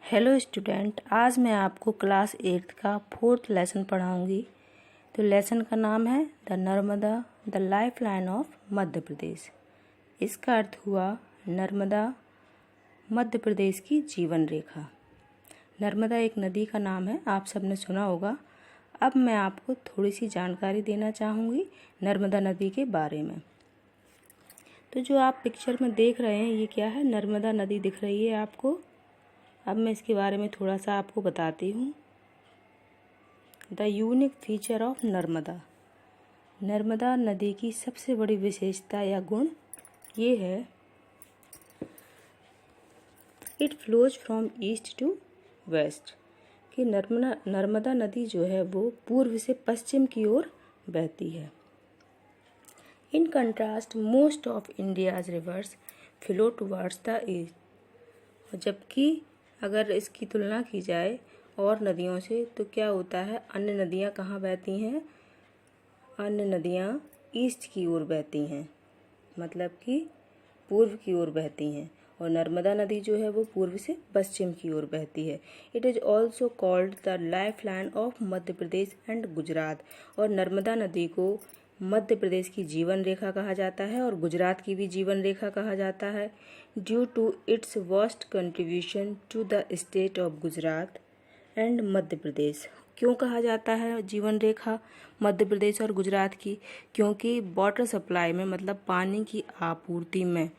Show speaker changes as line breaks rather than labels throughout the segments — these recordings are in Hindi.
हेलो स्टूडेंट, आज मैं आपको क्लास 8 का 4th लेसन पढ़ाऊंगी। तो लेसन का नाम है the Narmada the life line of Madhya Pradesh. इसका अर्थ हुआ नर्मदा मध्य प्रदेश की जीवन रेखा। नर्मदा एक नदी का नाम है, आप सबने सुना होगा। अब मैं आपको थोड़ी सी जानकारी देना चाहूँगी नर्मदा नदी के बारे में। तो जो आप पिक्चर में देख रहे हैं ये क्या है? नर्मदा नदी दिख रही है आपको। अब मैं इसके बारे में थोड़ा सा आपको बताती हूँ। The unique feature of Narmada. Narmada नदी की सबसे बड़ी विशेषता या गुण ये है, it flows from east to west. कि नर्मदा नदी जो है वो पूर्व से पश्चिम की ओर बहती है। In contrast most of India's reverse flow towards the east. जबकि अगर इसकी तुलना की जाए और नदियों से तो क्या होता है, अन्य नदियाँ कहाँ बहती हैं? अन्य नदियाँ ईस्ट की ओर बहती हैं, मतलब कि पूर्व की ओर बहती हैं, और नर्मदा नदी जो है वो पूर्व से पश्चिम की ओर बहती है। It is also called the life line of Madhya Pradesh and Gujarat. और नर्मदा नदी को मध्य प्रदेश की जीवन रेखा कहा जाता है और गुजरात की भी जीवन रेखा कहा जाता है, due to its vast contribution to the state of Gujarat and Madhya Pradesh. क्यों कहा जाता है जीवन रेखा मध्य प्रदेश और गुजरात की? क्योंकि वाटर सप्लाई में, मतलब पानी की आपूर्ति में,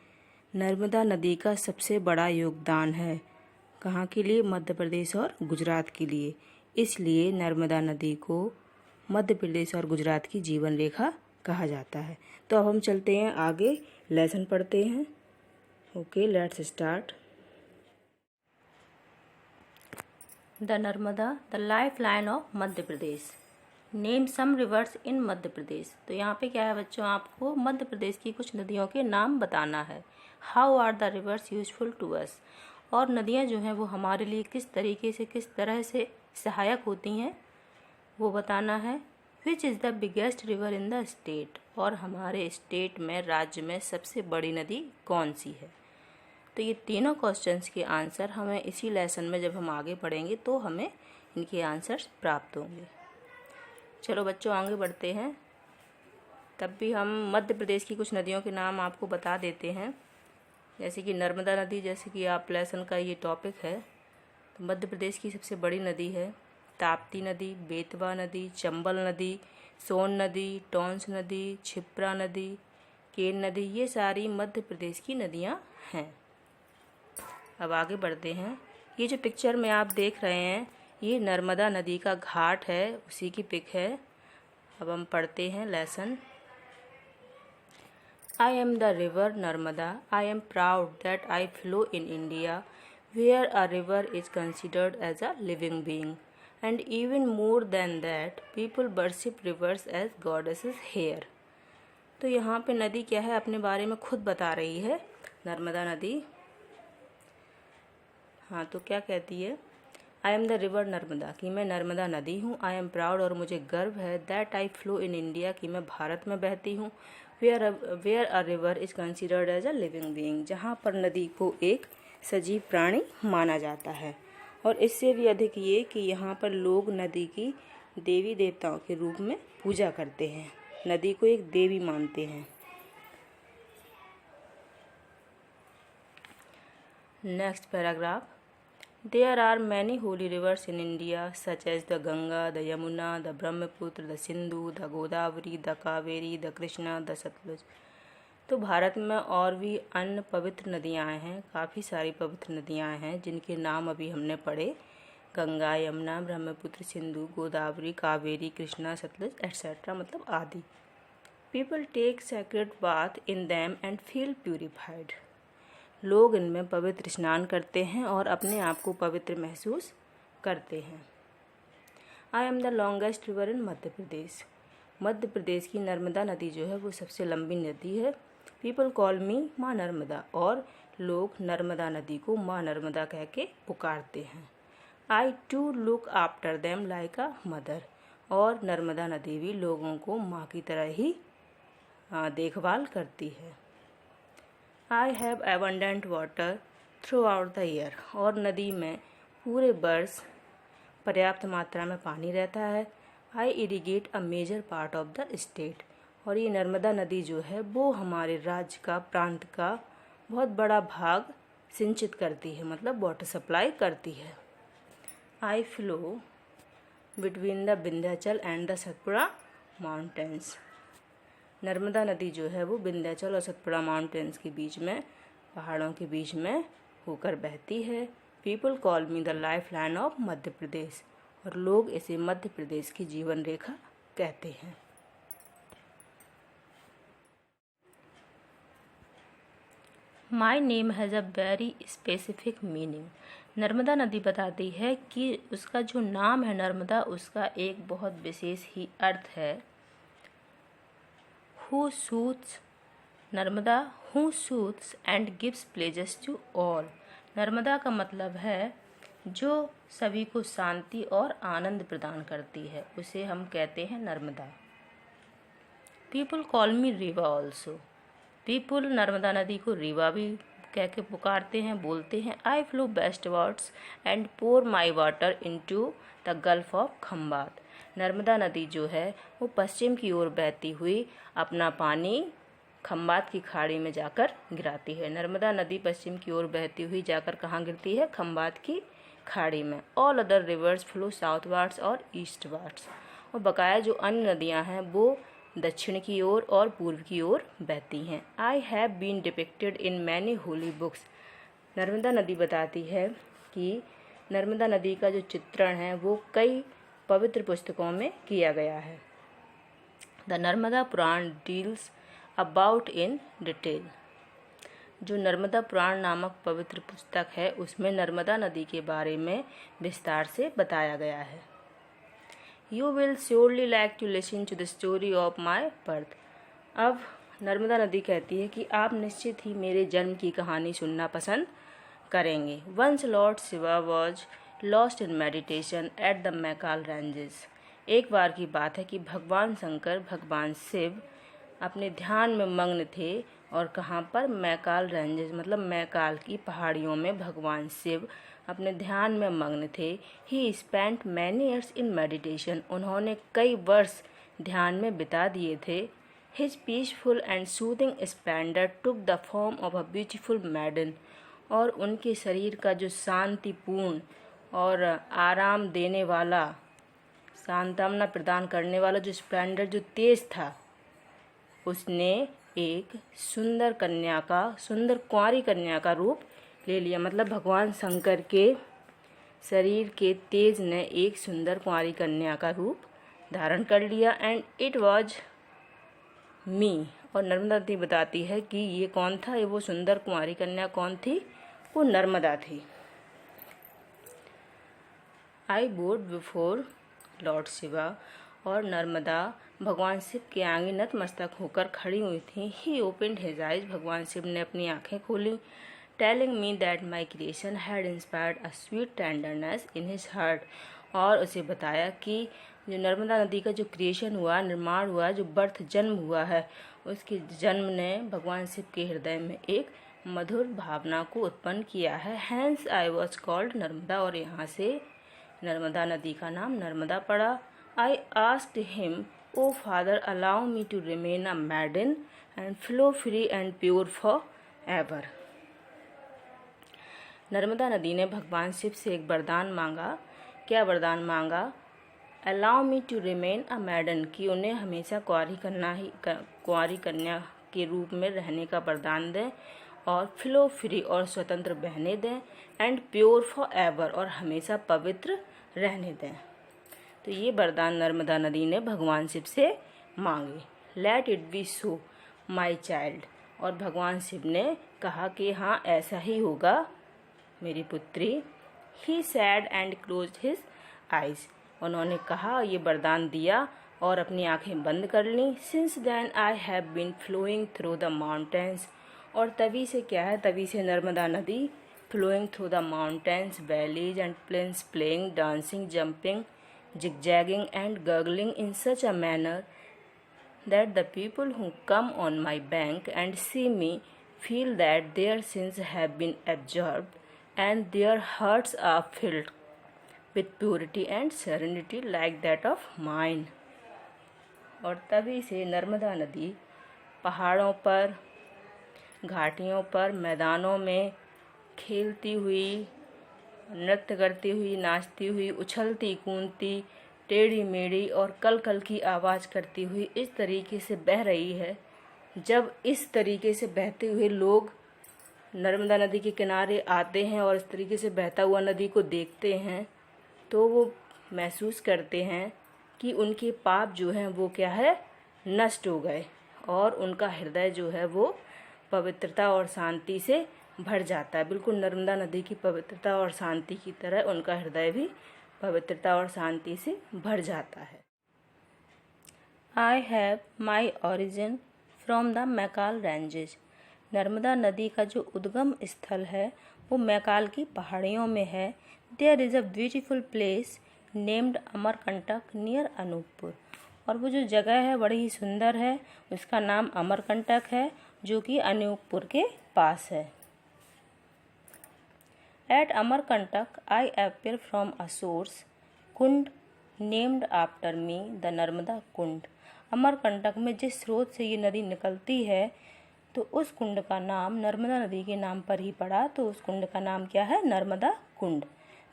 नर्मदा नदी का सबसे बड़ा योगदान है। कहाँ के लिए? मध्य प्रदेश और गुजरात के लिए। इसलिए नर्मदा नदी को मध्य प्रदेश और गुजरात की जीवन रेखा कहा जाता है। तो अब हम चलते हैं आगे, लेसन पढ़ते हैं। Okay, let's start. The Narmada the life line of Madhya Pradesh. Name some rivers in Madhya Pradesh. तो यहाँ पे क्या है बच्चों, आपको मध्य प्रदेश की कुछ नदियों के नाम बताना है। How are the rivers useful to us. और नदियाँ जो हैं वो हमारे लिए किस तरीके से, किस तरह से सहायक होती हैं वो बताना है। Which is the biggest river in the state. और हमारे स्टेट में, राज्य में सबसे बड़ी नदी कौन सी है? तो ये तीनों क्वेश्चंस के आंसर हमें इसी लेसन में जब हम आगे पढ़ेंगे तो हमें इनके आंसर्स प्राप्त होंगे। चलो बच्चों आगे बढ़ते हैं। तब भी हम मध्य प्रदेश की कुछ नदियों के नाम आपको बता देते हैं। जैसे कि नर्मदा नदी, जैसे कि आप लेसन का ये टॉपिक है, तो मध्य प्रदेश की सबसे बड़ी नदी है। ताप्ती नदी, बेतवा नदी, चंबल नदी, सोन नदी, टोंस नदी, क्षिप्रा नदी, केन नदी, ये सारी मध्य प्रदेश की नदियाँ हैं। अब आगे बढ़ते हैं। ये जो पिक्चर में आप देख रहे हैं ये नर्मदा नदी का घाट है, उसी की पिक है। अब हम पढ़ते हैं lesson. I am the river Narmada, I am proud that I flow in India where a river is considered as a living being and even more than that people worship rivers as goddesses here। तो यहाँ पे नदी क्या है अपने बारे में खुद बता रही है, नर्मदा नदी। हाँ, तो क्या कहती है? आई एम द रिवर नर्मदा, कि मैं नर्मदा नदी हूँ। आई एम प्राउड, और मुझे गर्व है। That I flow in India, कि मैं भारत में बहती हूँ। Where a river is considered as a living being, जहाँ पर नदी को एक सजीव प्राणी माना जाता है। और इससे भी अधिक ये कि यहाँ पर लोग नदी की देवी देवताओं के रूप में पूजा करते हैं, नदी को एक देवी मानते हैं। Next paragraph. There are many holy rivers in India such as the Ganga, the Yamuna, the Brahmaputra, the Sindhu, the Godavari, the Kaveri, the Krishna, the Sutlej. तो भारत में और भी अन्य पवित्र नदियाँ हैं, काफ़ी सारी पवित्र नदियाँ हैं जिनके नाम अभी हमने पढ़े। गंगा, यमुना, ब्रह्मपुत्र, सिंधु, गोदावरी, कावेरी, कृष्णा, सतलुज एट्सेट्रा, मतलब आदि। People take sacred bath in them and feel purified. लोग इनमें पवित्र स्नान करते हैं और अपने आप को पवित्र महसूस करते हैं। I am the longest river in Madhya Pradesh. Madhya Pradesh की नर्मदा नदी जो है वो सबसे लंबी नदी है। पीपल कॉल मी माँ नर्मदा, और लोग नर्मदा नदी को माँ नर्मदा कह के पुकारते हैं। I too look after them like a mother, और नर्मदा नदी भी लोगों को माँ की तरह ही देखभाल करती है। I have abundant water through out the year, और नदी में पूरे वर्ष पर्याप्त मात्रा में पानी रहता है। I irrigate a major part of the state, और ये नर्मदा नदी जो है वो हमारे राज्य का, प्रांत का बहुत बड़ा भाग सिंचित करती है, मतलब वाटर सप्लाई करती है। आई flow between the Vindhyachal and the Satpura mountains. Narmada नदी जो है वो विंध्याचल और सतपुड़ा माउंटेन्स के बीच में, पहाड़ों के बीच में होकर बहती है। People call me the life line of Madhya Pradesh, और लोग इसे मध्य प्रदेश की जीवन रेखा कहते हैं। My name has a very specific meaning. Narmada नदी बताती है कि उसका जो नाम है नर्मदा, उसका एक बहुत विशेष ही अर्थ है। Who suits Narmada, who suits and gives pleasures to all. Narmada का मतलब है जो सभी को शांति और आनंद प्रदान करती है, उसे हम कहते हैं नर्मदा। पीपल कॉल मी रीवा ऑल्सो। पीपल नर्मदा नदी को रीवा भी कह के पुकारते हैं, बोलते हैं। I flow westwards and pour my water into the gulf of Khambhat. Narmada नदी जो है वो पश्चिम की ओर बहती हुई अपना पानी खंबात की खाड़ी में जाकर गिराती है। नर्मदा नदी पश्चिम की ओर बहती हुई जाकर कहाँ गिरती है? खंबात की खाड़ी में। All other rivers flow southwards और ईस्टवर्ड्स। और बकाया जो अन्य नदियाँ हैं वो दक्षिण की ओर और पूर्व की ओर बहती हैं। I have been depicted in many holy books. Narmada नदी बताती है कि नर्मदा नदी का जो चित्रण है वो कई पवित्र पुस्तकों में किया गया है। The Narmada Purana deals about in detail. जो नर्मदा पुराण नामक पवित्र पुस्तक है उसमें नर्मदा नदी के बारे में विस्तार से बताया गया है। You will surely like to listen to the story of my birth। अब नर्मदा नदी कहती है कि आप निश्चित ही मेरे जन्म की कहानी सुनना पसंद करेंगे। Once Lord Shiva was lost in meditation at the Maikal ranges। एक बार की बात है कि भगवान शंकर, भगवान शिव अपने ध्यान में मग्न थे, और कहाँ पर? मैकाल रेंजेस, मतलब मैकाल की पहाड़ियों में भगवान शिव अपने ध्यान में मग्न थे। ही spent many years in meditation. उन्होंने कई वर्ष ध्यान में बिता दिए थे। His peaceful and soothing Splendor took the form of a beautiful मैडन। और उनके शरीर का जो शांतिपूर्ण और आराम देने वाला, सांत्वना प्रदान करने वाला जो स्प्लेंडर, जो तेज था, उसने एक सुंदर कन्या का, सुंदर कुंवारी कन्या का रूप ले लिया। मतलब भगवान शंकर के शरीर के तेज ने एक सुंदर कुंवारी कन्या का रूप धारण कर लिया। And it was me. और नर्मदा नदी बताती है कि ये कौन था? ये वो सुंदर कुंवारी कन्या कौन थी? वो नर्मदा थी। आई बोड बिफोर लॉर्ड शिवा। और नर्मदा भगवान शिव के आगे नतमस्तक होकर खड़ी हुई थी। ही ओपनड हिज आइज। भगवान शिव ने अपनी आंखें खोली। Telling me that my creation had inspired a sweet tenderness in his heart. और उसे बताया कि जो नर्मदा नदी का जो क्रिएशन हुआ, निर्माण हुआ, जो बर्थ जन्म हुआ है, उसके जन्म ने भगवान शिव के हृदय में एक मधुर भावना को उत्पन्न किया है। Hence I was called Narmada. और यहाँ से नर्मदा नदी का नाम नर्मदा पड़ा। I asked him, O father allow me to remain a maiden and flow free and pure forever. Narmada नदी ने भगवान शिव से एक वरदान मांगा। क्या वरदान मांगा? Allow me to remain a maiden, कि उन्हें हमेशा कुंवारी कन्या के रूप में रहने का वरदान दें, और फ्लो फ्री और स्वतंत्र बहने दें, एंड प्योर फॉर एवर और हमेशा पवित्र रहने दें। तो ये वरदान नर्मदा नदी ने भगवान शिव से मांगे। Let it be so my child. और भगवान शिव ने कहा कि हाँ, ऐसा ही होगा मेरी पुत्री। He said and closed his eyes. उन्होंने कहा, ये वरदान दिया और अपनी आंखें बंद कर लीं। Since then I have been flowing through the mountains. और तभी से क्या है? तभी से नर्मदा नदी flowing through the mountains, valleys and plains, playing, dancing, jumping, zigzagging and gurgling in such a manner that the people who come on my bank and see me feel that their sins have been absorbed and their hearts are filled with purity and serenity like that of mine। और तभी से नर्मदा नदी पहाड़ों पर, घाटियों पर, मैदानों में खेलती हुई, नृत्य करती हुई, नाचती हुई, उछलती कूदती, टेढ़ी मेढ़ी और कल कल की आवाज़ करती हुई इस तरीके से बह रही है। जब इस तरीके से बहते हुए लोग नर्मदा नदी के किनारे आते हैं और इस तरीके से बहता हुआ नदी को देखते हैं तो वो महसूस करते हैं कि उनके पाप जो हैं वो क्या है, नष्ट हो गए और उनका हृदय जो है वो पवित्रता और शांति से भर जाता है। बिल्कुल नर्मदा नदी की पवित्रता और शांति की तरह उनका हृदय भी पवित्रता और शांति से भर जाता है। I have my origin from the Maikal ranges. Narmada नदी का जो उद्गम स्थल है वो मैकाल की पहाड़ियों में है। There is a beautiful place named Amarkantak near Anuppur. और वो जो जगह है बड़ी ही सुंदर है, उसका नाम अमरकंटक है जो कि अनूपपुर के पास है। At Amarkantak I appear from a source kund named after me the Narmada kund. Amarkantak में जिस स्रोत से ये नदी निकलती है तो उस कुंड का नाम नर्मदा नदी के नाम पर ही पड़ा, तो उस कुंड का नाम क्या है, Narmada Kund.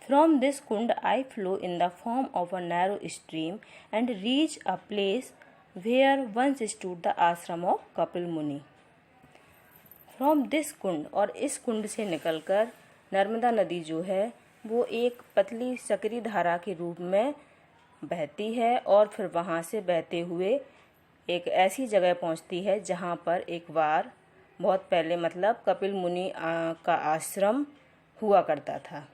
From this kund I flow in the form of a narrow stream and reach a place where once stood the ashram of Kapil Muni. From this कुंड, और इस कुंड से निकलकर नर्मदा नदी जो है वो एक पतली सकरी धारा के रूप में बहती है और फिर वहाँ से बहते हुए एक ऐसी जगह पहुँचती है जहाँ पर एक बार बहुत पहले मतलब कपिल मुनि का आश्रम हुआ करता था।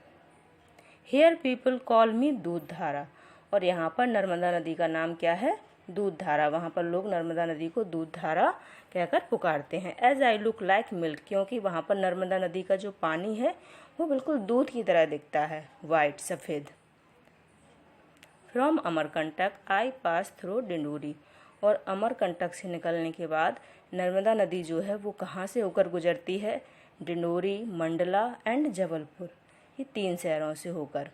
हेयर पीपल कॉल मी दूध धारा। और यहाँ पर नर्मदा नदी का नाम क्या है, दूध धारा। वहाँ पर लोग नर्मदा नदी को दूध धारा कहकर पुकारते हैं। As I look like milk, क्योंकि वहाँ पर नर्मदा नदी का जो पानी है वो बिल्कुल दूध की तरह दिखता है, वाइट सफ़ेद। From Amarkantak I pass through Dindori. और अमरकंटक से निकलने के बाद नर्मदा नदी जो है वो कहाँ से होकर गुजरती है, डिंडोरी, मंडला एंड जबलपुर, ये 3 शहरों से होकर।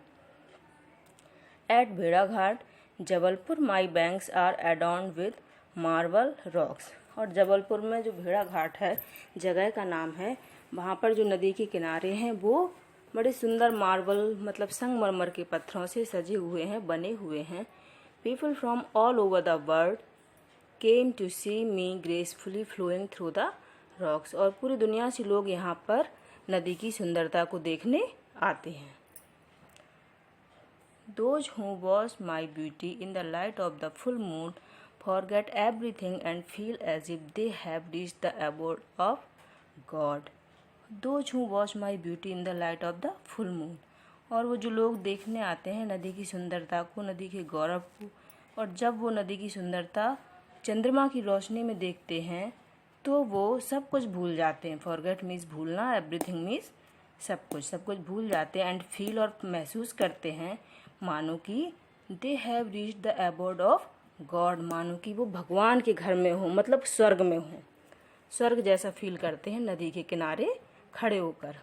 एट भेड़ाघाट Jabalpur my banks are adorned with marble rocks. और जबलपुर में जो भेड़ाघाट है जगह का नाम है, वहाँ पर जो नदी के किनारे हैं वो बड़े सुंदर मार्बल मतलब संगमरमर के पत्थरों से सजे हुए हैं, बने हुए हैं। People from all over the world came to see me gracefully flowing through the rocks. और पूरी दुनिया से लोग यहाँ पर नदी की सुंदरता को देखने आते हैं। Those who watch my beauty in the light of the full moon forget everything and feel as if they have reached the abode of God. Those who watch my beauty in the light of the full moon। और वो जो लोग देखने आते हैं नदी की सुंदरता को, नदी के गौरव को, और जब वो नदी की सुंदरता चंद्रमा की रोशनी में देखते हैं तो वो सब कुछ भूल जाते हैं। फॉरगेट मीन्स भूलना, एवरीथिंग मीन्स सब कुछ भूल जाते हैं। एंड फील और महसूस करते हैं मानो कि they have reached the abode of God, मानो कि वो भगवान के घर में हो, मतलब स्वर्ग में हो, स्वर्ग जैसा फील करते हैं नदी के किनारे खड़े होकर।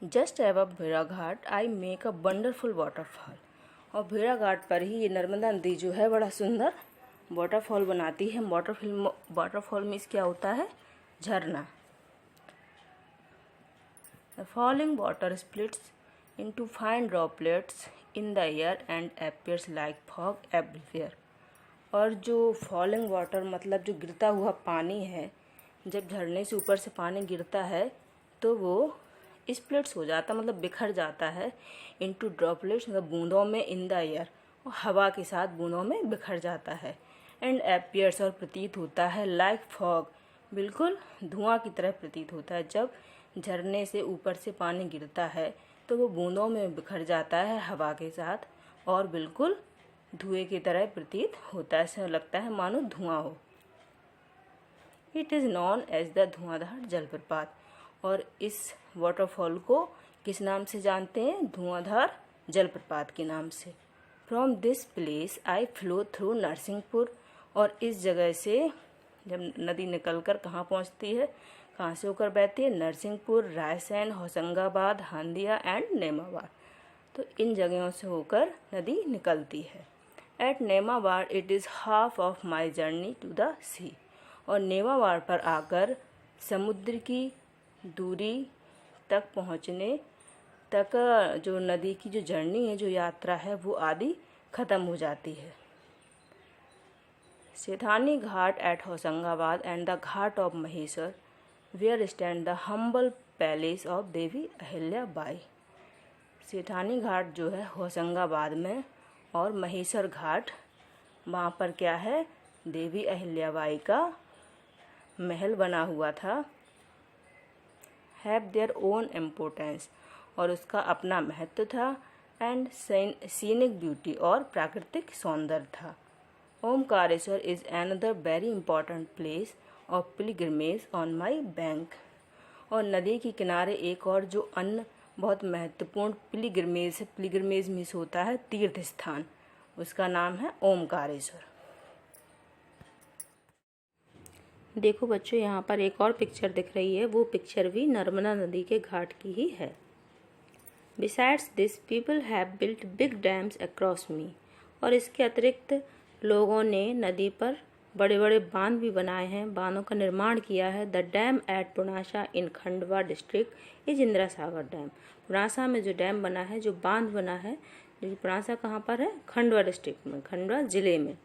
जस्ट अबव भेड़ाघाट I make a wonderful waterfall. और भेड़ाघाट पर ही ये नर्मदा नदी जो है बड़ा सुंदर वाटरफॉल बनाती है। वाटरफॉल मीन्स क्या होता है, झरना। The falling water splits into fine droplets in the air and appears like fog everywhere। और जो फॉलिंग वाटर मतलब जो गिरता हुआ पानी है, जब झरने से ऊपर से पानी गिरता है तो वो स्प्लिट्स हो जाता मतलब बिखर जाता है, इनटू ड्रॉपलेट्स मतलब बूंदों में, इन द एयर और हवा के साथ बूंदों में बिखर जाता है। एंड एपियर्स और प्रतीत होता है लाइक फॉग, बिल्कुल धुआं की तरह प्रतीत होता है। जब झरने से ऊपर से पानी गिरता है तो वो बूंदों में बिखर जाता है हवा के साथ और बिल्कुल धुएं की तरह प्रतीत होता है, ऐसा लगता है मानो धुआं हो। It is known as the Dhuandhar जलप्रपात। और इस वाटरफॉल को किस नाम से जानते हैं, धुआंधार जलप्रपात के नाम से। From this place I flow through Narsinghpur. और इस जगह से जब नदी निकलकर कहाँ पहुँचती है कहाँ से होकर बहती है? नरसिंहपुर, रायसेन, होशंगाबाद, हल्दिया एंड नेमावार। तो इन जगहों से होकर नदी निकलती है। At Nemawar it is half of my journey to the sea. और नेमावार पर आकर समुद्र की दूरी तक पहुँचने तक जो नदी की जो जर्नी है, जो यात्रा है, वो आदि ख़त्म हो जाती है। Sethani Ghat at Hoshangabad and the ghat of Maheshwar where stand the humble palace of Devi Ahilya Bai. Sethani Ghat जो है होशंगाबाद में, और महेश्वर घाट, वहाँ पर क्या है? देवी अहिल्याबाई का महल बना हुआ था। हैव देयर ओन इम्पोर्टेंस, और उसका अपना महत्व था। एंड सीनिक ब्यूटी, और प्राकृतिक सौंदर्य था। Omkareshwar is another very important place of pilgrimage on my bank. और नदी के किनारे एक और जो अन्य बहुत महत्वपूर्ण पिलग्रिमेज मीन्स होता है तीर्थ स्थान, उसका नाम है ओमकारेश्वर। देखो बच्चों, यहाँ पर एक और पिक्चर दिख रही है, वो पिक्चर भी नर्मदा नदी के घाट की ही है। Besides this people have built big dams across me. और इसके अतिरिक्त लोगों ने नदी पर बड़े बड़े बांध भी बनाए हैं, बांधों का निर्माण किया है। The dam at Punasa in Khandwa district is Indira Sagar dam. Punasa में जो डैम बना है, जो बांध बना है, जो पुनासा कहाँ पर है? खंडवा डिस्ट्रिक्ट में, खंडवा जिले में।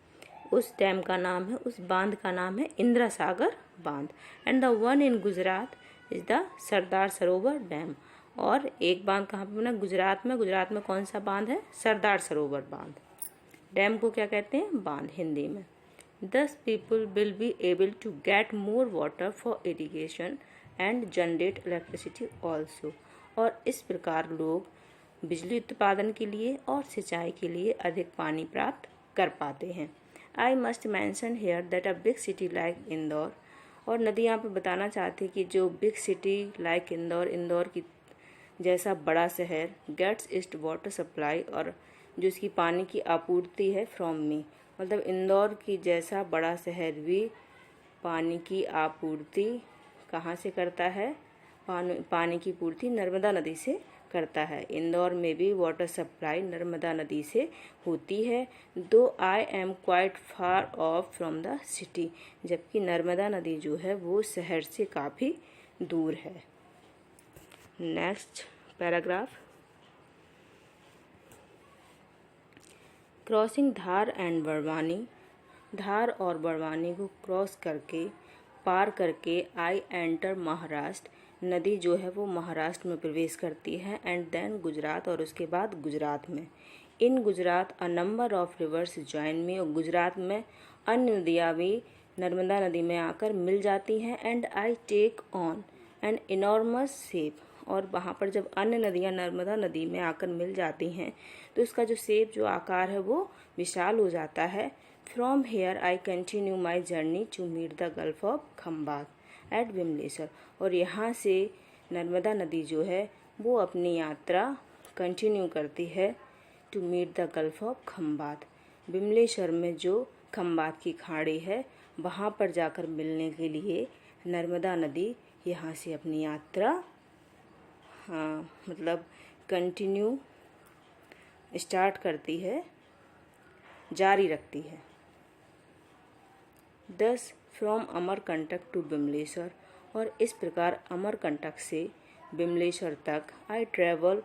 उस डैम का नाम है, उस बांध का नाम है इंदिरा सागर बांध। And the one in Gujarat is the Sardar Sarovar dam. और एक बांध कहाँ पे बना? गुजरात में। गुजरात में कौन सा बांध है? सरदार सरोवर बांध। डैम को क्या कहते हैं? बांध हिंदी में। Thus people will be able to get more water for irrigation and generate electricity also। और इस प्रकार लोग बिजली उत्पादन के लिए और सिंचाई के लिए अधिक पानी प्राप्त कर पाते हैं। I must mention here that a big city like Indore, और नदी यहाँ पे बताना चाहती है कि जो बिग सिटी लाइक इंदौर की जैसा बड़ा शहर गेट्स इस्ट वाटर सप्लाई, और जो इसकी पानी की आपूर्ति है फ्रॉम मी, मतलब इंदौर की जैसा बड़ा शहर भी पानी की आपूर्ति कहाँ से करता है? पानी की पूर्ति नर्मदा नदी से करता है। इंदौर में भी वाटर सप्लाई नर्मदा नदी से होती है। दो I am quite far of from the city, जबकि नर्मदा नदी जो है वो शहर से काफ़ी दूर है। Next paragraph. Crossing Dhar and Barwani. Dhar और बड़वानी को क्रॉस करके, पार करके आई एंटर महाराष्ट्र। नदी जो है वो महाराष्ट्र में प्रवेश करती है। एंड देन गुजरात, और उसके बाद गुजरात में। In Gujarat a number of rivers join me, और गुजरात में अन्य नदियाँ भी नर्मदा नदी में आकर मिल जाती हैं। And I take on an enormous shape, और वहाँ पर जब अन्य नदियाँ नर्मदा नदी में आकर मिल जाती हैं तो उसका जो शेप, जो आकार है, वो विशाल हो जाता है। From here I continue my journey to meet the gulf of Khambhat at Vimleshwar. और यहाँ से नर्मदा नदी जो है वो अपनी यात्रा कंटिन्यू करती है to meet the gulf of Khambhat. Vimleshwar में जो खम्बात की खाड़ी है, वहाँ पर जाकर मिलने के लिए नर्मदा नदी यहाँ से अपनी यात्रा मतलब कंटिन्यू स्टार्ट करती है, जारी रखती है। 10 फ्रॉम अमरकंटक टू विमलेश्वर, और इस प्रकार अमरकंटक से विमलेश्वर तक I travel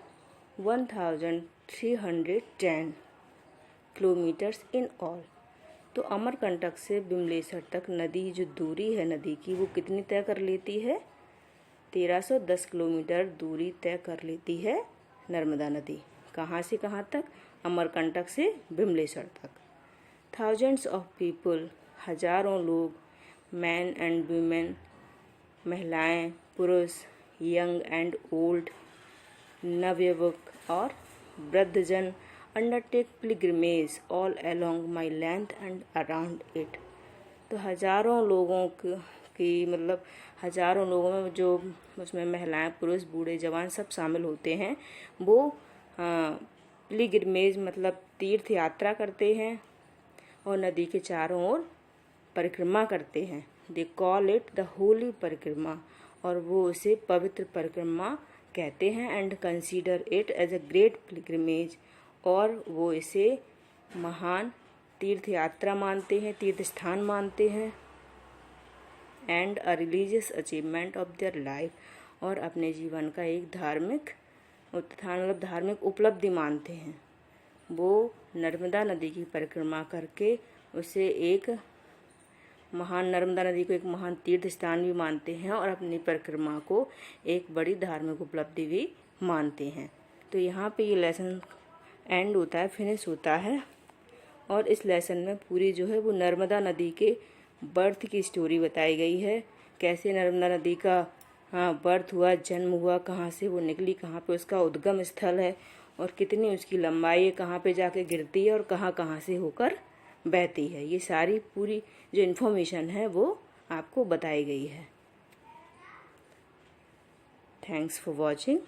1310 kilometres in all. तो अमरकंटक से विमलेश्वर तक नदी जो दूरी है नदी की, वो कितनी तय कर लेती है? 1310 किलोमीटर दूरी तय कर लेती है नर्मदा नदी। कहाँ से कहाँ तक? अमरकंटक से विमलेश्वर तक। थाउजेंड्स ऑफ पीपल, हजारों लोग, मैन एंड वुमेन, महिलाएं, पुरुष, यंग एंड ओल्ड, नवयुवक और वृद्धजन, undertake pilgrimage all along my length and around it. तो हजारों लोगों की मतलब हजारों लोगों में जो उसमें महिलाएं, पुरुष, बूढ़े, जवान सब शामिल होते हैं, वो पिलग्रिमेज मतलब तीर्थ यात्रा करते हैं और नदी के चारों ओर परिक्रमा करते हैं। They call it the holy parikrama, और वो उसे पवित्र परिक्रमा कहते हैं and consider it as a great pilgrimage, और वो इसे महान तीर्थ यात्रा मानते हैं, तीर्थ स्थान मानते हैं, and a religious achievement of their life, और अपने जीवन का एक धार्मिक उत्थान मतलब धार्मिक उपलब्धि मानते हैं। वो नर्मदा नदी की परिक्रमा करके उसे एक महान नर्मदा नदी को एक महान तीर्थ स्थान भी मानते हैं और अपनी परिक्रमा को एक बड़ी धार्मिक उपलब्धि भी मानते हैं। तो यहाँ पे ये लेसन एंड होता है, फिनिश होता है, और इस लेसन में पूरी जो है वो नर्मदा नदी के बर्थ की स्टोरी बताई गई है। कैसे नर्मदा नदी का बर्थ हुआ, जन्म हुआ, कहाँ से वो निकली, कहाँ पे उसका उद्गम स्थल है, और कितनी उसकी लंबाई है, कहाँ पे जाके गिरती है और कहाँ कहाँ से होकर बहती है। ये सारी पूरी जो इन्फॉर्मेशन है वो आपको बताई गई है। Thanks for watching.